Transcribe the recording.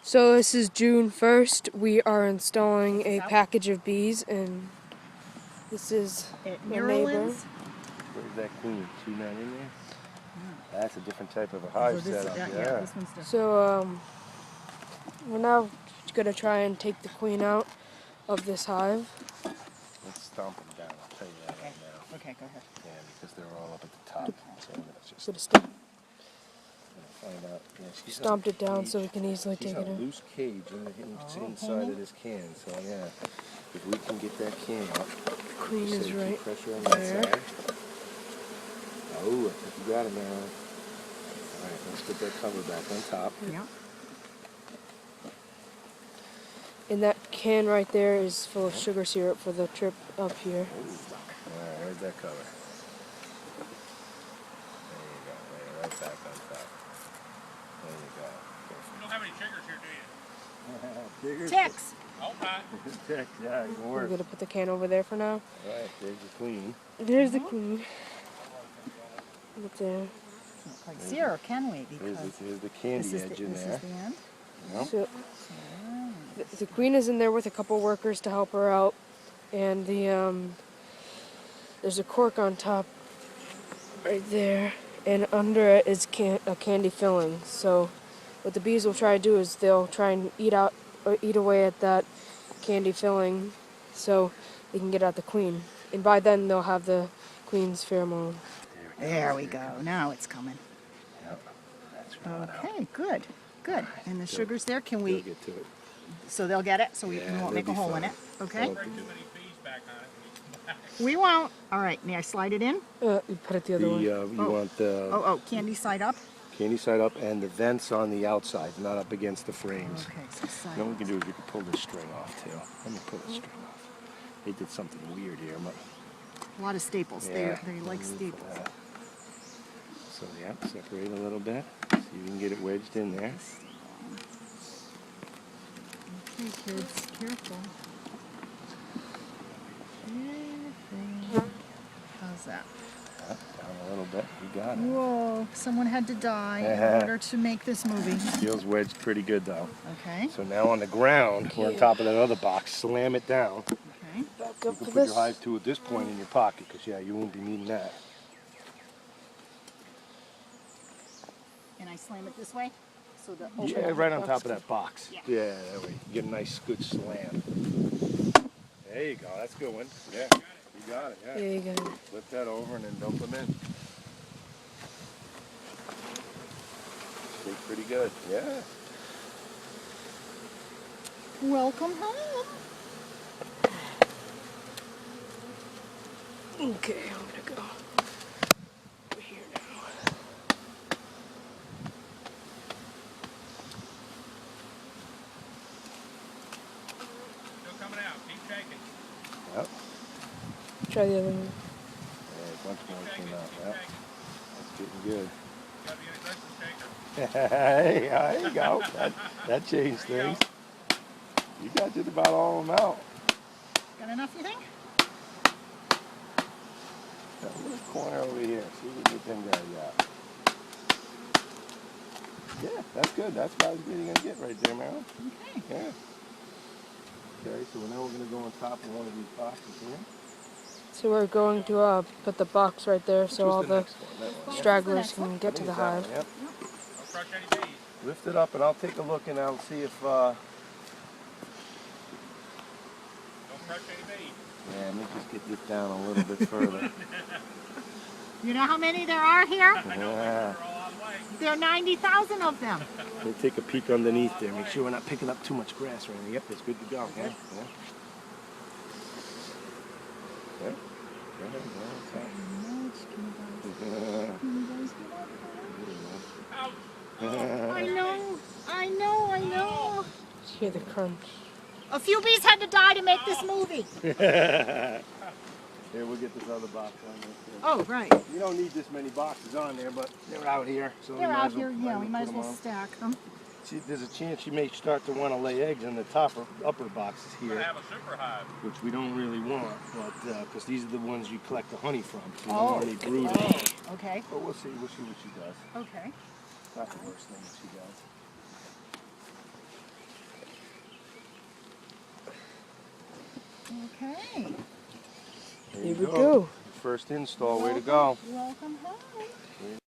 So this is June 1st. We are installing a package of bees, and this is at my Marilyn's. neighbor. Where's that queen? She not in there? That's a different type of a hive setup. Yeah, this one's different. So we're now gonna try and take the queen out of this hive. Let's stomp them down. I'll tell you that right now. Okay, go ahead. Yeah, because they're all up at the top. So let's just Should have find out. Yeah, she's stomped it down cage. so we can easily She's take on it a out. loose cage inside of this can. So yeah, if we can get that can out. The queen just is keep right pressure on there. that side. Oh, I think you got it, Marilyn. All right, let's put that cover back on top. Yeah. And that can right there is full of sugar syrup for the trip up here. Ooh. All right, where's that cover? There you go. Lay it right back on top. There you go. You don't have any chiggers here, do you? Chiggers? Ticks. Okay. Ticks, yeah, it can We're work. gonna put the can over there for now. Right, there's the queen. There's the queen. Right there. Can't quite see her, can we? Because Here's the candy this is edge the, in this there. is the end. Yep. So the queen is in there with a couple workers to help her out, and there's a cork on top right there, and under it is a candy filling. So what the bees will try to do is they'll try and eat away at that candy filling, so they can get at the queen. And by then they'll have the queen's pheromone. There we go. Now it's coming. Yep. That's right. Okay, good. Good. And the sugar's there. Can We'll we? get to it. So they'll get it. So we Yeah, won't make a they'll be hole in fine. it. Okay. Bring too many bees back on it when you come back. We won't. All right. May I slide it in? You put it the other way. You want the Oh, candy side up. candy side up and the vents on the outside, not up against the frames. Okay. So side. You know what we can do is we can pull this string off too. Let me pull the string off. They did something weird here. A lot of staples. Yeah, They like staples. So yeah, separate a little bit so you can get it wedged in there. Okay, kids, careful. Careful. How's that? Down a little bit. You got it. Whoa, someone had to die in order to make this movie. Feels wedged pretty good though. Okay, So now on the ground, we're on top of that other box. Slam it down. okay. Back You up can for put your this. hive tool at this point in your pocket because yeah, you won't be needing that. And I slam it this way? So the Yeah, right on top of that box. Yeah. Yeah, there we go. Get a nice good slam. There you go. That's a good one. Yeah, you got it. Yeah. Yeah, you got it. Flip that over and then dump them in. Stay pretty good. Yeah. Welcome home. Okay, I'm gonna go over here now. Still coming out. Keep shaking. Yep. Try the other one. Yeah, a bunch more Keep came shaking. out. Keep Yep. shaking. That's getting good. Gotta be an aggressive shaker. Hey, there you go. That changed There you things. You got just about all of them out. Got enough, you think? That little corner over here. See if we can get them guys out. Yeah, that's good. That's about as good as you're going to get right there, Marilyn. Okay. Yeah. Okay, so now we're going to go on top of one of these boxes here. So we're going to put the box right there so Which all was the next one? That one, yeah. stragglers can get to I the think it's that hive. one, yep. Don't crush any bees. Lift it up and I'll take a look and I'll see if, Don't crush any bees. yeah, let me just get this down a little bit further. You know how many there are here? I know Yeah. we're all out of the way. There are 90,000 of them. Let me take a peek underneath there. Make sure we're not picking up too much grass or anything. Yep, it's good to go. Yeah, yeah. Yeah. Go ahead, go ahead. Out. I know. Hear the crunch. A few bees had to die to make this movie. Here, we'll get this other box on there. too. Oh, right. You don't need this many boxes on there, but they're out here. So They're we might out as well- here, yeah, we might as put well 'em on. stack them. See, there's a chance you may start to want to lay eggs in the upper boxes We're gonna here, have a super hive. which we don't really want, but because these are the ones you collect the honey from. So you Oh. don't want any brooding. Okay, But we'll see what she does. okay. Not the worst thing that she does. Okay. There Here you we go. First install. Way to go. Welcome home.